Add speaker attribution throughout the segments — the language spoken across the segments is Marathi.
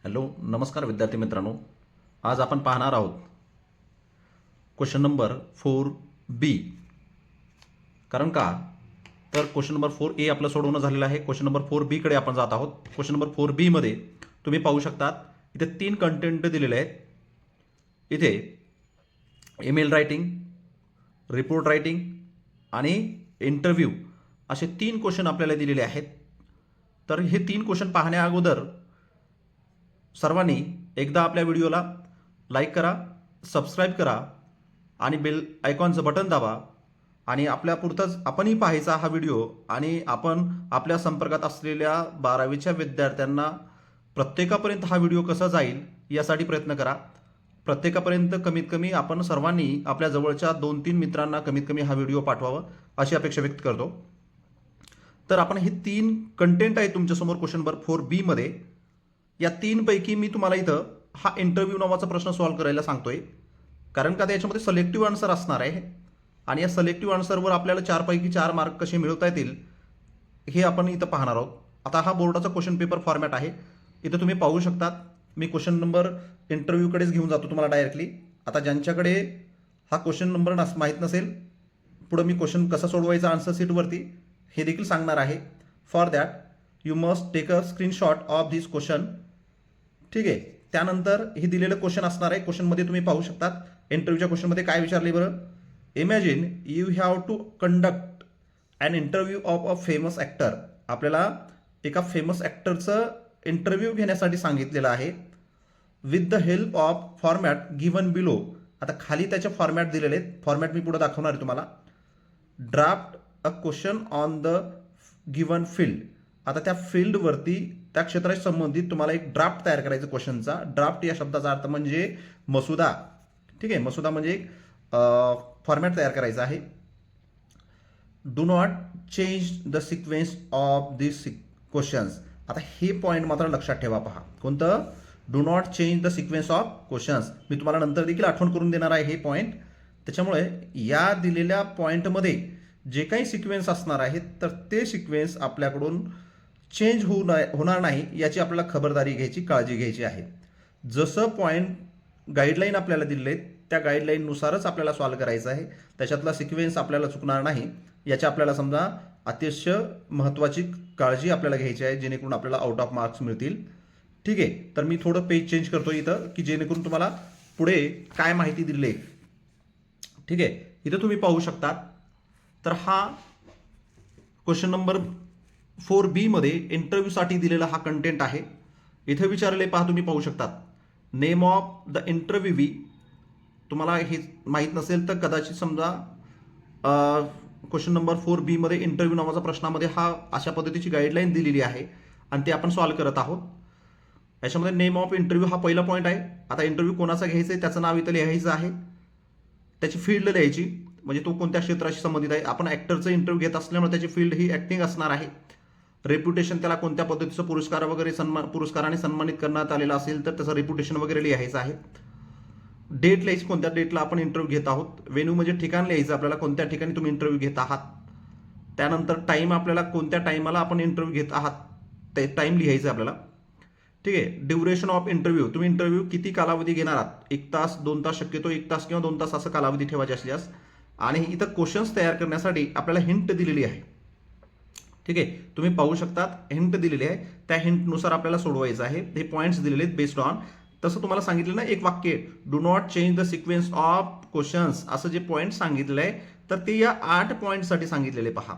Speaker 1: हॅलो नमस्कार विद्यार्थी मित्रांनो. आज आपण पाहणार आहोत क्वेश्चन नंबर 4B. कारण का तर क्वेश्चन नंबर 4A आपलं सोडवणं झालेलं आहे. क्वेश्चन नंबर 4B कडे आपण जात आहोत. क्वेश्चन नंबर 4B मध्ये तुम्ही पाहू शकतात इथे 3 कंटेंट दिलेले आहेत. इथे ईमेल रायटिंग, रिपोर्ट रायटिंग आणि इंटरव्ह्यू असे 3 क्वेश्चन आपल्याला दिलेले आहेत. तर हे 3 क्वेश्चन पाहण्या अगोदर सर्वांनी एकदा आपल्या व्हिडिओला लाईक करा, सबस्क्राईब करा आणि बेल आयकॉनचं बटन दाबा. आणि आपल्यापुरतंच आपणही पाहायचा हा व्हिडिओ आणि आपण आपल्या संपर्कात असलेल्या 12वीच्या विद्यार्थ्यांना प्रत्येकापर्यंत हा व्हिडिओ कसा जाईल यासाठी प्रयत्न करा. प्रत्येकापर्यंत कमीत कमी आपण सर्वांनी आपल्या जवळच्या 2-3 मित्रांना कमीत कमी हा व्हिडिओ पाठवावा अशी अपेक्षा व्यक्त करतो. तर आपण हे 3 कंटेंट आहे तुमच्यासमोर क्वेश्चन नंबर 4B मध्ये. या 3 पैकी मी तुम्हाला इथं हा इंटरव्ह्यू नावाचा प्रश्न सॉल्व्ह करायला सांगतोय. कारण का त्याच्यामध्ये सिलेक्टिव्ह आन्सर असणार आहे आणि या सिलेक्टिव्ह आन्सरवर आपल्याला 4 पैकी 4 मार्क कसे मिळवता येतील हे आपण इथं पाहणार आहोत. आता हा बोर्डाचा क्वेश्चन पेपर फॉर्मॅट आहे. इथं तुम्ही पाहू शकतात. मी क्वेश्चन नंबर इंटरव्ह्यूकडेच घेऊन जातो तुम्हाला डायरेक्टली. आता ज्यांच्याकडे हा क्वेश्चन नंबर माहीत नसेल, पुढं मी क्वेश्चन कसा सोडवायचा आन्सर शीटवरती हे देखील सांगणार आहे. For that you must take a screenshot of this question. ठीक आहे. त्यानंतर हे दिलेलं क्वेश्चन असणार आहे. क्वेश्चनमध्ये तुम्ही पाहू शकतात इंटरव्ह्यूच्या क्वेश्चनमध्ये काय विचारले बरं. Imagine you have to conduct an interview of a famous actor. आपल्याला एका फेमस ॲक्टरचं इंटरव्ह्यू घेण्यासाठी सांगितलेलं आहे. With the help of format given below. आता खाली त्याचे फॉर्मॅट दिलेले आहेत. फॉर्मॅट मी पुढे दाखवणार आहे तुम्हाला. Draft a question on the given field. आता त्या फील्डवरती त्या क्षेत्राशी संबंधित तुम्हाला एक ड्राफ्ट तयार करायचा क्वेश्चनचा. ड्राफ्ट या शब्दाचा अर्थ म्हणजे मसुदा. ठीक आहे. मसुदा म्हणजे एक फॉर्मॅट तयार करायचा आहे. Do not change the sequence of this questions. आता हे पॉईंट मात्र लक्षात ठेवा. पहा कोणतं. Do not change the sequence of questions. मी तुम्हाला नंतर देखील आठवण करून देणार आहे हे पॉईंट. त्याच्यामुळे या दिलेल्या पॉईंटमध्ये जे काही सिक्वेन्स असणार आहेत तर ते सिक्वेन्स आपल्याकडून चेंज होणार नाही याची आपल्याला खबरदारी घ्यायची, काळजी घ्यायची आहे. जसं पॉईंट गाईडलाईन आपल्याला दिलेले आहेत त्या गाईडलाईननुसारच आपल्याला सॉल्व्ह करायचं आहे. त्याच्यातला सिक्वेन्स आपल्याला चुकणार नाही याची आपल्याला समजा अतिशय महत्त्वाची काळजी आपल्याला घ्यायची आहे, जेणेकरून आपल्याला आउट ऑफ मार्क्स मिळतील. ठीक आहे. तर मी थोडं पेज चेंज करतो इथं की जेणेकरून तुम्हाला पुढे काय माहिती दिली आहे. ठीक आहे. इथं तुम्ही पाहू शकता. तर हा क्वेश्चन नंबर 4B मध्ये इंटरव्ह्यूसाठी दिलेला हा कंटेंट आहे. इथे विचारले पहा तुम्ही पाहू शकतात. Name of the interviewee. तुम्हाला हे माहीत नसेल तर कदाचित समजा क्वेश्चन नंबर 4B मध्ये इंटरव्ह्यू नावाच्या प्रश्नामध्ये हा अशा पद्धतीची गाईडलाईन दिलेली आहे आणि ते आपण सॉल्व्ह करत आहोत. याच्यामध्ये नेम ऑफ इंटरव्ह्यू हा पहिला पॉईंट आहे. आता इंटरव्ह्यू कोणाचा घ्यायचा आहे त्याचं नाव इथं लिहायचं आहे. त्याची फील्ड लिहायची म्हणजे तो कोणत्या क्षेत्राशी संबंधित आहे. आपण ॲक्टरचं इंटरव्ह्यू घेत असल्यामुळे त्याची फील्ड ही ॲक्टिंग असणार आहे. रेप्युटेशन त्याला कोणत्या पद्धतीचं पुरस्कार वगैरे पुरस्काराने सन्मानित करण्यात आलेला असेल तर त्याचं रेप्युटेशन वगैरे लिहायचं आहे. डेट लिहायची कोणत्या डेटला आपण इंटरव्ह्यू घेत आहोत. व्हेन्यू म्हणजे ठिकाण लिहायचं आपल्याला कोणत्या ठिकाणी तुम्ही इंटरव्ह्यू घेत आहात. त्यानंतर टाईम आपल्याला कोणत्या टाईमाला आपण इंटरव्ह्यू घेत आहात ते टाईम लिहायचं आपल्याला. ठीक आहे. Duration of interview. तुम्ही इंटरव्ह्यू किती कालावधी घेणार आहात. 1 तास 2 तास शक्यतो 1 तास किंवा 2 तास असं कालावधी ठेवा जास्तीत जास्त. आणि इथं क्वेश्चन्स तयार करण्यासाठी आपल्याला हिंट दिलेली आहे. ठीक आहे. तुम्ही पाहू शकतात हिंट दिलेली आहे. त्या हिंटनुसार आपल्याला सोडवायचं आहे. हे पॉईंट्स दिलेले आहेत बेस्ड ऑन. तसं तुम्हाला सांगितलं ना एक वाक्य. Do not change the sequence of questions असं जे पॉईंट सांगितलं आहे तर ते या 8 पॉईंटसाठी सांगितलेले पहा.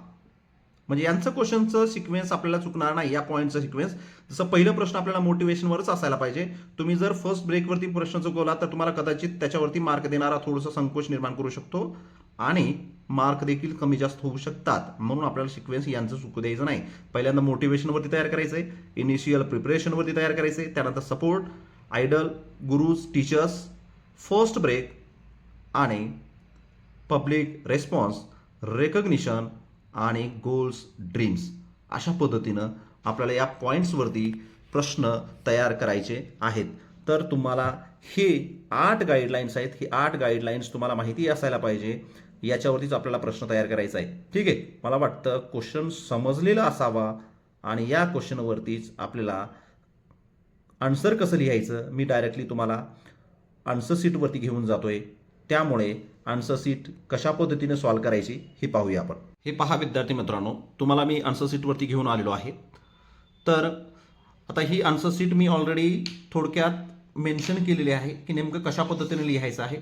Speaker 1: म्हणजे यांचं क्वेश्चनचं सिक्वेन्स आपल्याला चुकणार नाही. या पॉईंटचं सिक्वेन्स जसं पहिलं प्रश्न आपल्याला मोटिवेशनवरच असायला पाहिजे. तुम्ही जर फर्स्ट ब्रेकवरती प्रश्न चुकवला तर तुम्हाला कदाचित त्याच्यावरती मार्क देणारा थोडंसं संकोच निर्माण करू शकतो आणि मार्क देखील कमी जास्त होऊ शकतात. म्हणून आपल्याला सिक्वेन्स यांचं चुकू द्यायचं नाही. पहिल्यांदा मोटिवेशनवरती तयार करायचं आहे, इनिशियल प्रिपरेशनवरती तयार करायचं आहे, त्यानंतर support, idol, gurus, teachers, first break आणि पब्लिक रेस्पॉन्स, रेकग्निशन आणि गोल्स, ड्रीम्स. अशा पद्धतीनं आपल्याला या पॉईंट्सवरती प्रश्न तयार करायचे आहेत. तर तुम्हाला हे 8 गाईडलाईन्स आहेत. ही 8 गाईडलाईन्स तुम्हाला माहिती असायला पाहिजे. याच्यावरतीच आपल्याला प्रश्न तयार करायचा आहे. ठीक आहे. मला वाटतं क्वेश्चन समजलेला असावा आणि या क्वेश्चनवरतीच आपल्याला आन्सर कसं लिहायचं मी डायरेक्टली तुम्हाला आन्सर शीटवरती घेऊन जातोय. त्यामुळे आन्सर शीट कशा पद्धतीने सॉल्व्ह करायची हे पाहूया आपण. हे पहा विद्यार्थी मित्रांनो, तुम्हाला मी आन्सर शीटवरती घेऊन आलेलो आहे. तर आता ही आन्सर शीट मी ऑलरेडी थोडक्यात मेन्शन केलेली आहे की नेमकं कशा पद्धतीने लिहायचं आहे.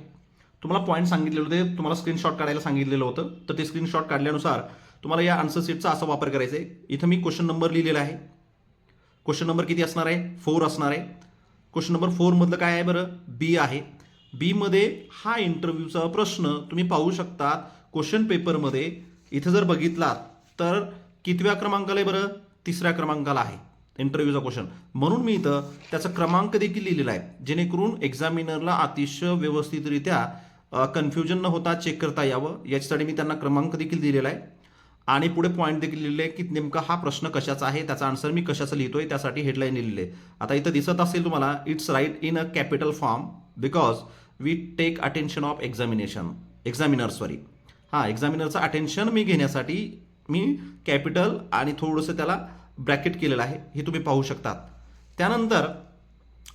Speaker 1: तुम्हाला पॉईंट सांगितलेले होते, तुम्हाला स्क्रीनशॉट काढायला सांगितलेलं होतं. तर ते स्क्रीनशॉट काढल्यानुसार तुम्हाला या आन्सर शीटचा असा वापर करायचा आहे. इथं मी क्वेश्चन नंबर लिहिलेला आहे. क्वेश्चन नंबर किती असणार आहे? 4 असणार आहे. क्वेश्चन नंबर 4 मधलं काय आहे बरं? बी आहे. बी मध्ये हा इंटरव्ह्यूचा प्रश्न तुम्ही पाहू शकता. क्वेश्चन पेपरमध्ये इथं जर बघितलात तर कितव्या क्रमांकाला आहे बरं? 3ऱ्या क्रमांकाला आहे इंटरव्ह्यूचा क्वेश्चन. म्हणून मी इथं त्याचा क्रमांक देखील लिहिलेला आहे, जेणेकरून एक्झामिनरला अतिशय व्यवस्थितरित्या कन्फ्युजन न होता चेक करता यावं, याच्यासाठी मी त्यांना क्रमांक देखील दिलेला आहे. आणि पुढे पॉईंट देखील लिहिलेले आहे की नेमका हा प्रश्न कशाचा आहे, त्याचा आन्सर मी कशाचं लिहितोय, त्यासाठी हेडलाईन लिहिलेली आहे. आता इथं दिसत असेल तुम्हाला, it's right in a capital form because we take attention of examiner sorry. हां, एक्झामिनरचं अटेन्शन मी घेण्यासाठी मी कॅपिटल आणि थोडंसं त्याला ब्रॅकेट केलेलं आहे, हे तुम्ही पाहू शकतात. त्यानंतर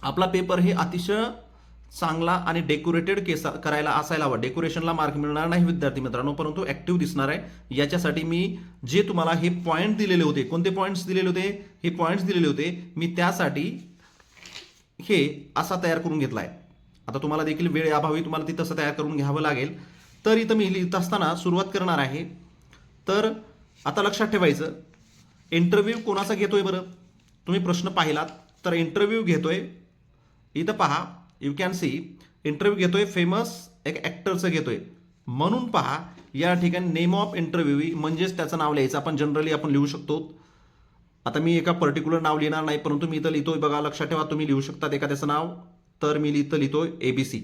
Speaker 1: आपला पेपर हे अतिशय चांगला आणि डेकोरेटेड करायला असायला हवा. डेकोरेशनला मार्क मिळणार नाही विद्यार्थी मित्रांनो, परंतु ऍक्टिव्ह दिसणार आहे. याच्यासाठी मी जे तुम्हाला हे पॉईंट दिलेले होते, कोणते पॉईंट्स दिलेले होते? हे पॉईंट्स दिलेले होते. मी त्यासाठी हे असा तयार करून घेतला आहे. आता तुम्हाला देखील वेळेअभावी तुम्हाला ती तसं तयार करून घ्यावं लागेल. तर इथं मी लिहित असताना सुरुवात करणार आहे. तर आता लक्षात ठेवायचं, इंटरव्ह्यू कोणाचा घेतोय बरं? तुम्ही प्रश्न पाहिलात तर इंटरव्ह्यू घेतोय, इथं पहा यू कॅन सी, इंटरव्ह्यू घेतोय फेमस एक ॲक्टरचं घेतोय. म्हणून पहा या ठिकाणी नेम ऑफ इंटरव्ह्यू म्हणजेच त्याचं नाव लिहायचं. आपण जनरली आपण लिहू शकतो. आता मी एका पर्टिक्युलर नाव लिहिणार नाही, परंतु मी इथं लिहितोय बघा, लक्षात ठेवा. तुम्ही लिहू शकता एखाद्याचं नाव. तर मी लिहितोय ABC.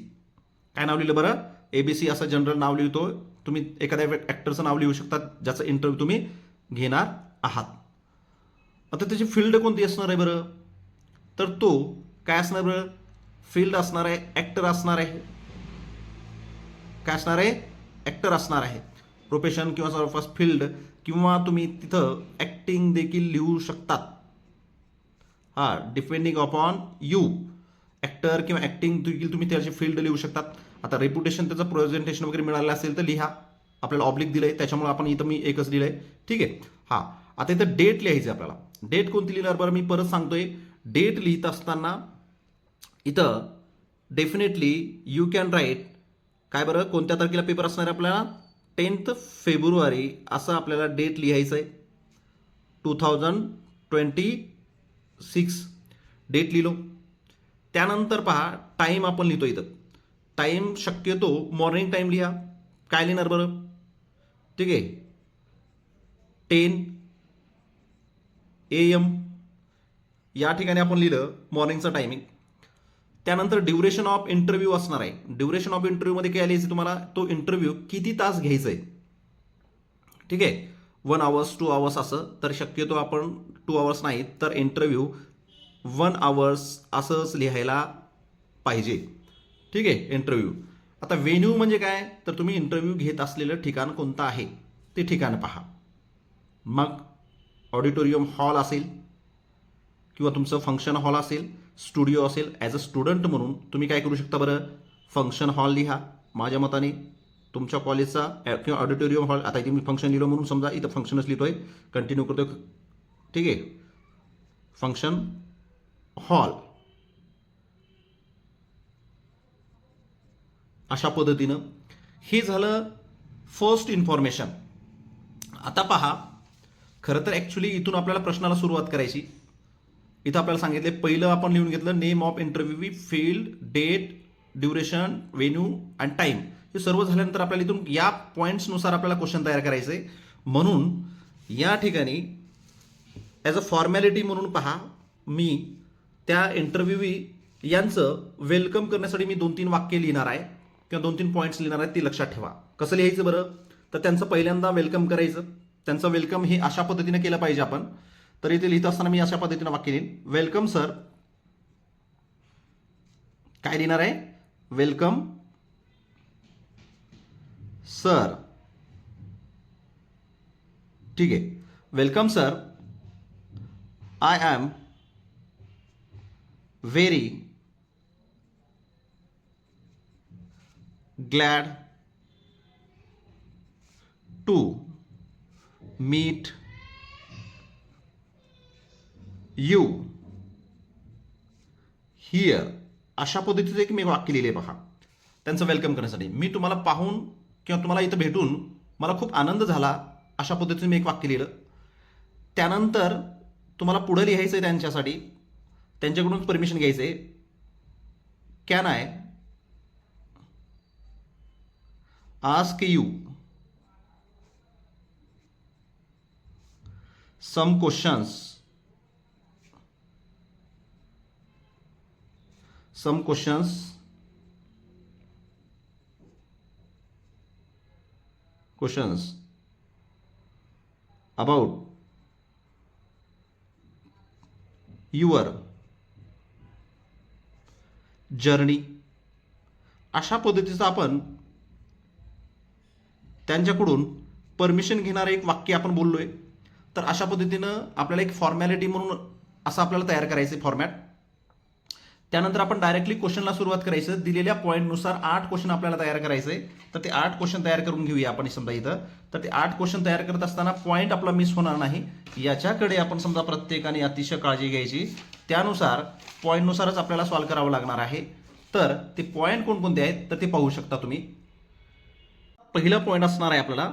Speaker 1: काय नाव लिहिलं बरं? ABC असं जनरल नाव लिहितोय. तुम्ही एखाद्या ॲक्टरचं नाव लिहू शकता ज्याचं इंटरव्ह्यू तुम्ही घेणार आहात. आता त्याची फील्ड कोणती असणार आहे बरं? तर तो काय असणार बरं? फील्ड असणार आहे, ॲक्टर असणार आहे. काय असणार आहे? ॲक्टर असणार आहे. प्रोफेशन किंवा जवळपास फील्ड, किंवा तुम्ही तिथं ॲक्टिंग देखील लिहू शकतात. हां, डिपेंडिंग अपॉन यू. ॲक्टर किंवा ॲक्टिंग देखील तुम्ही त्याची फील्ड लिहू शकतात. आता रेप्युटेशन त्याचं प्रेझेंटेशन वगैरे मिळालं असेल तर लिहा. आपल्याला ऑब्लिक दिलंय त्याच्यामुळे आपण इथं मी एकच लिहिलंय. ठीक आहे. हां, आता इथं डेट लिहायची आपल्याला. डेट कोणती लिहिणार बरं? मी परत सांगतोय, डेट लिहित असताना इथं डेफिनेटली यू कॅन राईट काय बरं, कोणत्या तारखेला पेपर असणार आहे आपल्याला? 10 फेब्रुवारी असं आपल्याला डेट लिहायचं आहे. 2026 डेट लिहिलो. त्यानंतर पहा टाईम आपण लिहितो इथं. टाईम शक्यतो मॉर्निंग टाईम लिहा. काय लिहिणार बरं? ठीक आहे, 10 AM या ठिकाणी आपण लिहिलं मॉर्निंगचं टायमिंग. त्यानंतर ड्युरेशन ऑफ इंटरव्ह्यू असणार आहे. ड्युरेशन ऑफ इंटरव्ह्यूमध्ये काय लिहायचं तुम्हाला? तो इंटरव्ह्यू किती तास घ्यायचा आहे. ठीक आहे, 1 आवर्स 2 आवर्स असं. तर शक्यतो आपण 2 आवर्स नाही तर इंटरव्ह्यू 1 आवर्स असंच लिहायला पाहिजे. ठीक आहे, इंटरव्ह्यू. आता व्हेन्यू म्हणजे काय? तर तुम्ही इंटरव्ह्यू घेत असलेलं ठिकाण कोणतं आहे ते ठिकाण पहा. मग ऑडिटोरियम हॉल असेल किंवा तुमचं फंक्शन हॉल असेल, स्टुडिओ असेल. ॲज अ स्टुडंट म्हणून तुम्ही काय करू शकता बरं? फंक्शन हॉल लिहा. माझ्या मताने तुमच्या कॉलेजचा किंवा ऑडिटोरियम हॉल. आता इथे मी फंक्शन लिहिलो म्हणून समजा इथं फंक्शनच लिहितोय, कंटिन्यू करतोय. ठीक आहे, फंक्शन हॉल अशा पद्धतीनं. हे झालं फर्स्ट इन्फॉर्मेशन. आता पहा, खरं तर ॲक्च्युली इथून आपल्याला प्रश्नाला सुरुवात करायची. इथं आपल्याला सांगितले, पहिलं आपण लिहून घेतलं name of interview, field, date, duration, venue and time. हे सर्व झाल्यानंतर आपल्याला इथून या पॉईंट्सनुसार आपल्याला क्वेश्चन तयार करायचं आहे. म्हणून या ठिकाणी ॲज अ फॉर्मॅलिटी म्हणून पहा, मी त्या इंटरव्ह्यू यांचं वेलकम करण्यासाठी मी 2-3 वाक्य लिहिणार आहे किंवा 2-3 पॉईंट्स लिहिणार आहेत. ते लक्षात ठेवा. कसं लिहायचं बरं? तर त्यांचं पहिल्यांदा वेलकम करायचं. त्यांचं वेलकम हे अशा पद्धतीने केलं पाहिजे आपण. तर इथे लिहित असताना मी अशा पद्धतीनं वाक्य लिहीन, वेलकम सर. काय लिहिणार आहे? Welcome sir. ठीक आहे, welcome sir. I am very glad to meet you here. अशा पद्धतीचं एक मी वाक्य लिहिले पहा त्यांचं वेलकम करण्यासाठी. मी तुम्हाला पाहून किंवा तुम्हाला इथं भेटून मला खूप आनंद झाला, अशा पद्धतीने मी एक वाक्य लिहिलं. त्यानंतर तुम्हाला पुढं लिहायचं आहे त्यांच्यासाठी, त्यांच्याकडून परमिशन घ्यायचं आहे. Can I ask you some questions about your journey. अशा पद्धतीचं आपण त्यांच्याकडून परमिशन घेणारं एक वाक्य आपण बोललोय. तर अशा पद्धतीनं आपल्याला एक फॉर्मॅलिटी म्हणून असं आपल्याला तयार करायचं फॉर्मॅट. त्यानंतर आपण डायरेक्टली क्वेश्चनला सुरुवात करायचं. दिलेल्या पॉईंटनुसार 8 क्वेश्चन आपल्याला तयार करायचे. तर ते 8 क्वेश्चन तयार करून घेऊया आपण समजा इथं. तर ते 8 क्वेश्चन तयार करत असताना पॉईंट आपला मिस होणार नाही याच्याकडे आपण समजा प्रत्येकाने अतिशय काळजी घ्यायची. त्यानुसार पॉईंटनुसारच आपल्याला सॉल्व्ह करावं लागणार आहे. तर ते पॉईंट कोणकोणते आहेत तर ते पाहू शकता तुम्ही. पहिला पॉईंट असणार आहे आपल्याला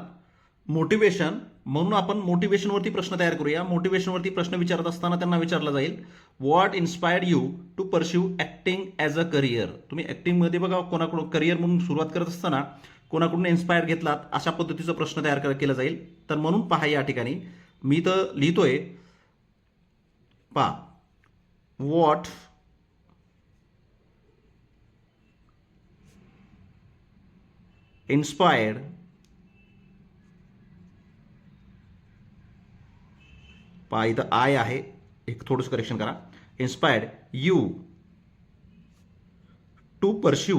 Speaker 1: मोटिवेशन. म्हणून आपण मोटिवेशनवरती प्रश्न तयार करूया. मोटिवेशनवरती प्रश्न विचारत असताना त्यांना विचारला जाईल what inspired you to pursue acting as a career. तुम्ही ॲक्टिंगमध्ये बघा कोणाकडून करिअर म्हणून सुरुवात करत असताना कोणाकडून इन्स्पायर घेतलात अशा पद्धतीचा प्रश्न तयार केला जाईल. तर म्हणून पहा या ठिकाणी मी तर लिहितोय पहा व्हॉट इन्स्पायर्ड पहा इथं आय आहे, एक थोडंसं करेक्शन करा. Inspired you to pursue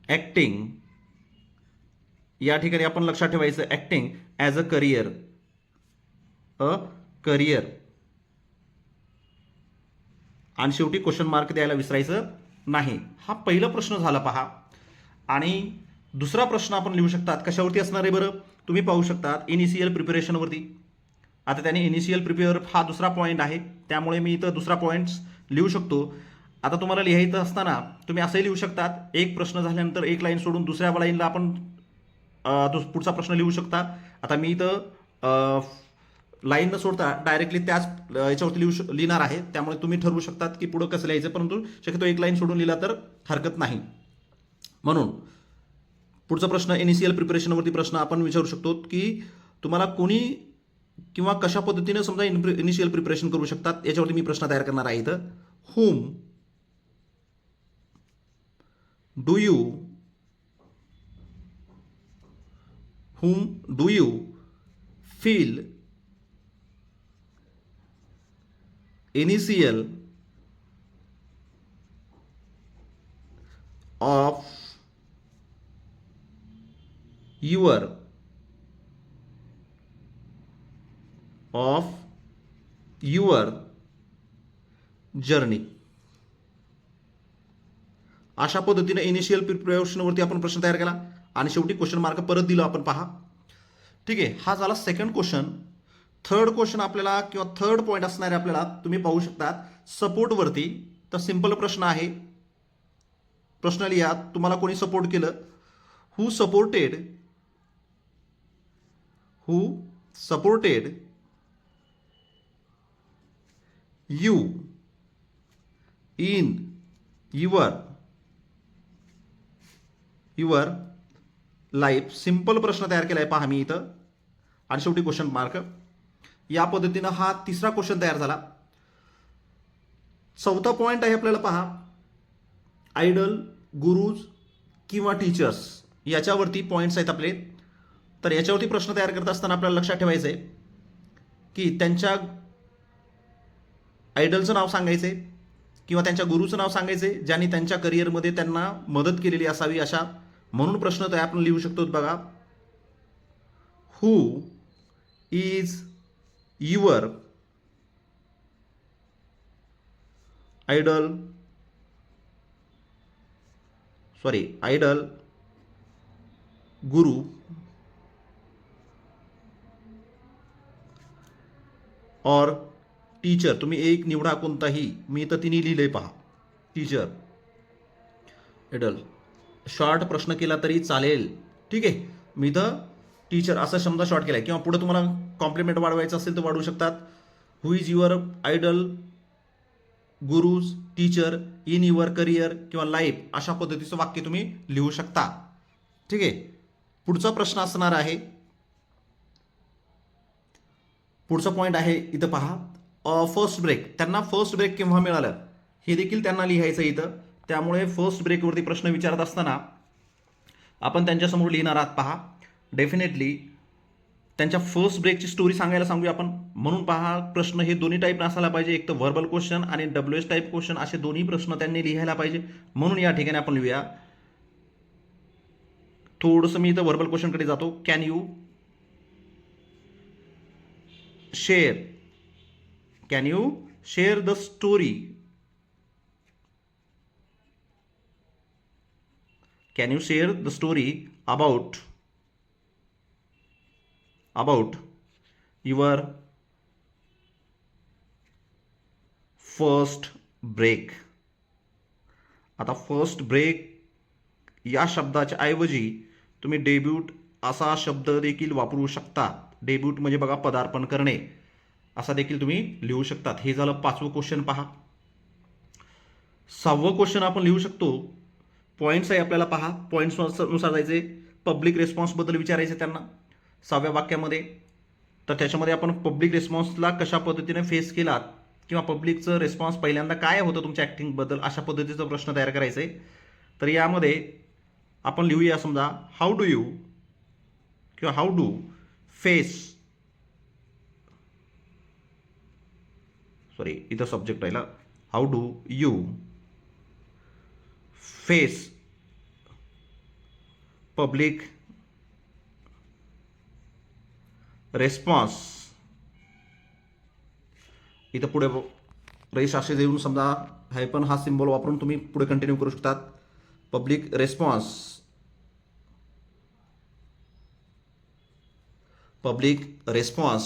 Speaker 1: acting. या ठिकाणी आपण लक्षात ठेवायचं ॲक्टिंग ॲज अ करिअर. आणि शेवटी क्वेश्चन मार्क द्यायला विसरायचं नाही. हा पहिला प्रश्न झाला पहा. आणि दुसरा प्रश्न आपण लिहू शकतात कशावरती असणार आहे बरं तुम्ही पाहू शकतात इनिशियल प्रिपरेशनवरती. आता त्याने इनिशियल प्रिपेअर हा दुसरा पॉईंट आहे, त्यामुळे मी इथं दुसरा पॉईंट्स लिहू शकतो. आता तुम्हाला लिहायचं असताना तुम्ही असंही लिहू शकतात, एक प्रश्न झाल्यानंतर एक लाईन सोडून दुसऱ्या लाईनला आपण पुढचा प्रश्न लिहू शकता. आता मी इथं लाईन न सोडता डायरेक्टली त्याच याच्यावरती लिहिणार आहे, त्यामुळे तुम्ही ठरवू शकतात की पुढं कसं लिहायचं, परंतु शक्यतो एक लाईन सोडून लिहिला तर हरकत नाही. म्हणून पुढचा प्रश्न इनिशियल प्रिपरेशनवरती प्रश्न आपण विचारू शकतो की तुम्हाला कोणी किंवा कशा पद्धतीने समजा इनिशियल प्रिपरेशन करू शकतात याच्यावरती मी प्रश्न तयार करणार आहे इथं. whom do you feel initial of your journey. अशा पद्धतीने इनिशियल प्रिपरेशनवरती आपण प्रश्न तयार केला आणि शेवटी क्वेश्चन मार्क परत दिला आपण पहा. ठीक आहे, हा झाला सेकंड क्वेश्चन. थर्ड क्वेश्चन आपल्याला किंवा थर्ड पॉईंट असणारे आपल्याला तुम्ही पाहू शकतात सपोर्टवरती. तर सिंपल प्रश्न आहे, प्रश्न लिहा तुम्हाला कोणी सपोर्ट केलं. Who supported you in your life. Simple प्रश्न तयार केला आहे पहा मी इथं आणि शेवटी क्वेश्चन मार्क. या पद्धतीनं हा तिसरा क्वेश्चन तयार झाला. चौथा पॉईंट आहे आपल्याला पहा आयडल, गुरुज किंवा टीचर्स याच्यावरती पॉईंट्स आहेत आपले. तर याच्यावरती प्रश्न तयार करत असताना आपल्याला लक्षात ठेवायचं आहे की त्यांच्या आयडलचं नाव सांगायचे किंवा त्यांच्या गुरुचं नाव सांगायचे ज्यांनी त्यांच्या करिअरमध्ये त्यांना मदत केलेली असावी अशा. म्हणून प्रश्न तर आपण लिहू शकतो बघा हू इज युअर आयडल गुरु और टीचर, तुम्ही एक निवडा कोणताही, मी तर तिन्ही लिहिलंय पहा. टीचर, आयडल, शॉर्ट प्रश्न केला तरी चालेल. ठीक आहे, मी तर टीचर असा शब्द शॉर्ट केलाय. किंवा पुढे तुम्हाला कॉम्प्लिमेंट वाढवायचं असेल तर वाढवू शकतात. Who is your idol, gurus, teacher in your career किंवा लाईफ, अशा पद्धतीचं वाक्य तुम्ही लिहू शकता. ठीक आहे, पुढचा प्रश्न असणार आहे, पुढचा पॉईंट आहे इथं पहा. फर्स्ट ब्रेक, त्यांना फर्स्ट ब्रेक केव्हा मिळालं हे देखील त्यांना लिहायचं इथं. त्यामुळे फर्स्ट ब्रेकवरती प्रश्न विचारत असताना आपण त्यांच्यासमोर लिहिणार आहात पहा. डेफिनेटली त्यांच्या फर्स्ट ब्रेकची स्टोरी सांगायला सांगूया आपण. म्हणून पहा, प्रश्न हे दोन्ही टाईप नसायला पाहिजे, एक तर व्हर्बल क्वेश्चन आणि WH टाईप क्वेश्चन, असे दोन्ही प्रश्न त्यांनी लिहायला पाहिजे. म्हणून या ठिकाणी आपण लिहूया. थोडंसं मी इथं व्हर्बल क्वेश्चनकडे जातो. Can you share the story, can you share the story about your first break. आता फर्स्ट ब्रेक या शब्दाच्या ऐवजी तुम्ही डेब्यूट असा शब्द देखील वापरू शकता. डेब्यूट म्हणजे बघा पदार्पण करणे, असा देखील तुम्ही लिहू शकतात. हे झालं 5वं क्वेश्चन पहा. 6वं क्वेश्चन आपण लिहू शकतो. पॉईंट्स आहे आपल्याला पहा, पॉईंट्सनुसार जायचे. पब्लिक रिस्पॉन्सबद्दल विचारायचे त्यांना 6व्या वाक्यामध्ये. तर त्याच्यामध्ये आपण पब्लिक रिस्पॉन्सला कशा पद्धतीने फेस केलात किंवा पब्लिकचं रिस्पॉन्स पहिल्यांदा काय होतं तुमच्या ॲक्टिंगबद्दल, अशा पद्धतीचा प्रश्न तयार करायचा आहे. तर यामध्ये आपण लिहूया समजा, हाऊ डू फेस, सॉरी इथं सब्जेक्ट राहिला, how do you face public response. इथं पुढे रेश असे देऊन समजा हायपन हा सिम्बॉल वापरून तुम्ही पुढे कंटिन्यू करू शकतात. पब्लिक रेस्पॉन्स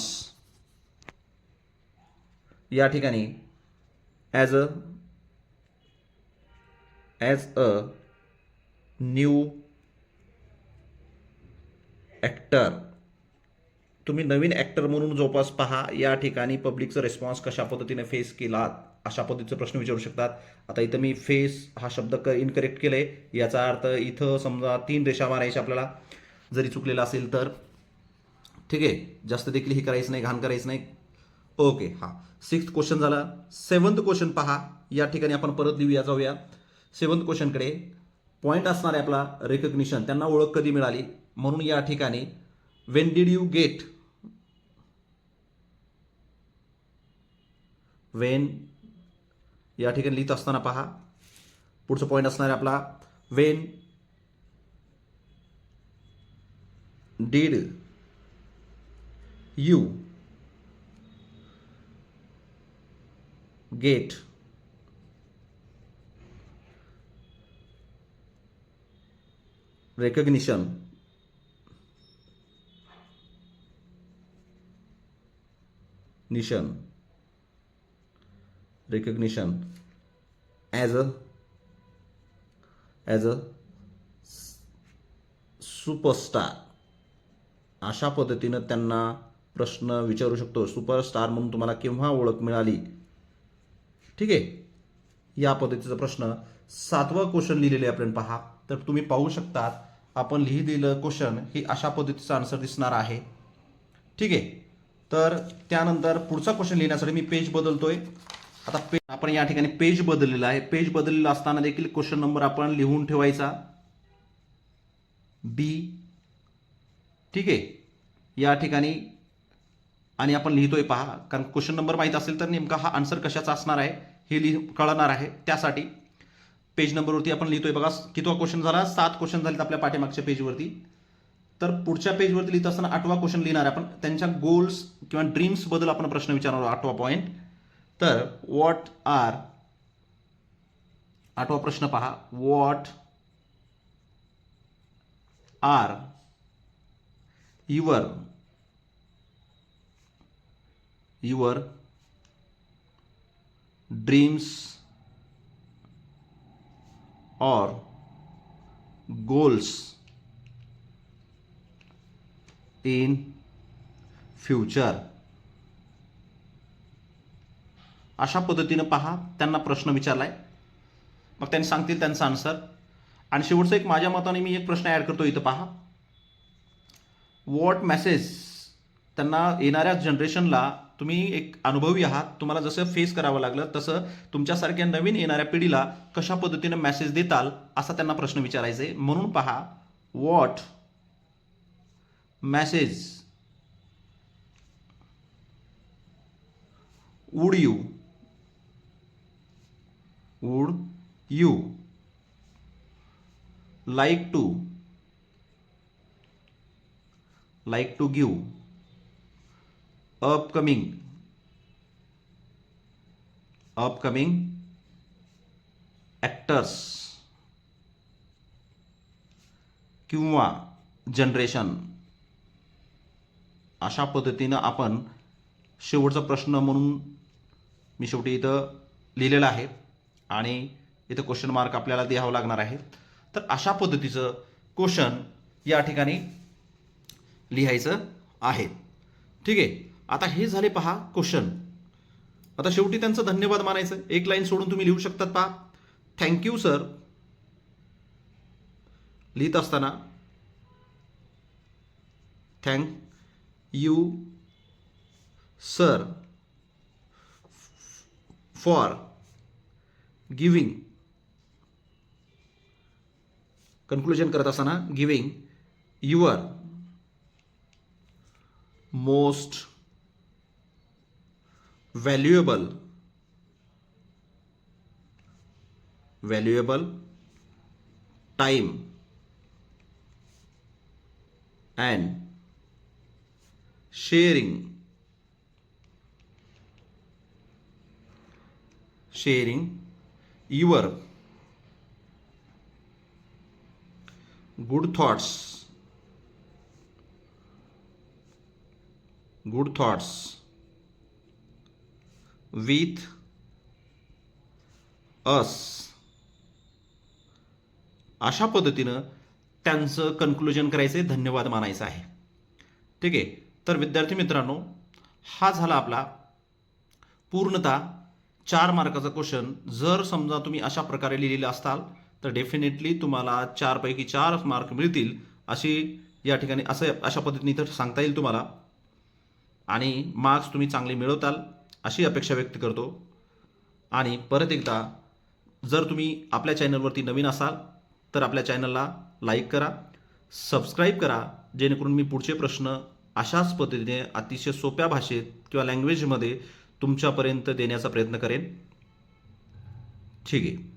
Speaker 1: या ठिकाणी ॲज अ न्यू ॲक्टर, तुम्ही नवीन ॲक्टर म्हणून जोपास पहा. या ठिकाणी पब्लिकचा रिस्पॉन्स कशा पद्धतीने फेस केलात, अशा पद्धतीचे प्रश्न विचारू शकतात. आता इथं मी फेस हा शब्द इनकरेक्ट केलंय, याचा अर्थ इथं समजा 3 रेषा मारायच्या आपल्याला, जरी चुकलेला असेल तर. ठीक आहे, जास्त देखील हे करायचं नाही, घाण करायचं नाही. ओके, हा 6th क्वेश्चन झाला. 7th क्वेश्चन पहा. या ठिकाणी आपण परत लिहूया, जाऊया 7th क्वेश्चनकडे. पॉईंट असणार आहे आपला रिकग्निशन, त्यांना ओळख कधी मिळाली. म्हणून या ठिकाणी Wien did you get, Wien या ठिकाणी लिहित असताना पहा, पुढचा पॉईंट असणार आहे आपला Wien did you get recognition as a superstar, अशा पद्धतीनं त्यांना प्रश्न विचारू शकतो. सुपरस्टार म्हणून तुम्हाला केव्हा ओळख मिळाली. ठीक आहे, या पद्धतीचा प्रश्न. 7वं क्वेश्चन लिहिलेले आपण पहा. तर तुम्ही पाहू शकता आपण लिहिलेलं क्वेश्चन हे अशा पद्धतीचा आन्सर दिसणार आहे. ठीक आहे, तर त्यानंतर पुढचा क्वेश्चन लिहिण्यासाठी मी पेज बदलतोय. आता आपण या ठिकाणी पेज बदललेला आहे. पेज बदललेला असताना देखील क्वेश्चन नंबर आपण लिहून ठेवायचा B. ठीक आहे, या ठिकाणी आणि आपण लिहितोय पहा, कारण क्वेश्चन नंबर माहीत असेल तर नेमका हा आन्सर कशाचा असणार आहे हे कळणार आहे. त्यासाठी पेज नंबरवरती आपण लिहितोय बघा. कितवा क्वेश्चन झाला, 7 क्वेश्चन झालेत आपल्या पाठीमागच्या पेजवरती. तर पुढच्या पेजवरती लिहित असताना 8वा क्वेश्चन लिहिणार आपण. त्यांच्या गोल्स किंवा ड्रीम्स बद्दल आपण प्रश्न विचारणार. 8वा पॉईंट. तर व्हॉट आर 8वा प्रश्न पहा. व्हॉट आर युअर ड्रीम्स और गोल्स इन फ्युचर. अशा पद्धतीनं पहा त्यांना प्रश्न विचारलाय, मग त्यांनी सांगतील त्यांचा आन्सर. आणि शेवटचं एक माझ्या मताने मी एक प्रश्न ॲड करतो इथं पहा. व्हॉट मेसेज त्यांना येणाऱ्या जनरेशनला तुम्ही एक अनुभवी आहात, तुम्हाला जसं फेस करावं लागलं तसं तुमच्यासारख्या नवीन येणाऱ्या पिढीला कशा पद्धतीनं मेसेज देताल असा त्यांना प्रश्न विचारायचा आहे. म्हणून पहा, what message would you like to give upcoming actors किंवा जनरेशन. अशा पद्धतीनं आपण शेवटचा प्रश्न म्हणून मी शेवटी इथं लिहिलेलं आहे आणि इथं क्वेश्चन मार्क आपल्याला द्यावं लागणार आहे. तर अशा पद्धतीचं क्वेश्चन या ठिकाणी लिहायचं आहे. ठीक आहे. आता हे झाले पहा क्वेश्चन. आता शेवटी त्यांचं धन्यवाद मानायचं. एक लाईन सोडून तुम्ही लिहू शकतात पहा. थँक्यू सर लिहित असताना thank you sir for giving. Conclusion करत असताना giving your most valuable time and sharing your good thoughts with us. अशा पद्धतीनं त्यांचं कन्क्लुजन करायचं आहे, धन्यवाद मानायचं आहे. ठीक आहे. तर विद्यार्थी मित्रांनो, हा झाला आपला पूर्णतः 4 मार्काचा क्वेश्चन. जर समजा तुम्ही अशा प्रकारे लिहिलेले असताल तर डेफिनेटली तुम्हाला 4 पैकी 4 मार्क मिळतील अशी या ठिकाणी अशा पद्धतीने इथं सांगता येईल तुम्हाला. आणि मार्क्स तुम्ही चांगले मिळवताल अशी अपेक्षा व्यक्त करतो. आणि परत एकदा, जर तुम्ही आपल्या चॅनलवरती नवीन असाल तर आपल्या चॅनलला लाईक करा, सबस्क्राईब करा, जेणेकरून मी पुढचे प्रश्न अशाच पद्धतीने अतिशय सोप्या भाषेत किंवा लँग्वेजमध्ये तुमच्यापर्यंत देण्याचा प्रयत्न करेन. ठीक आहे.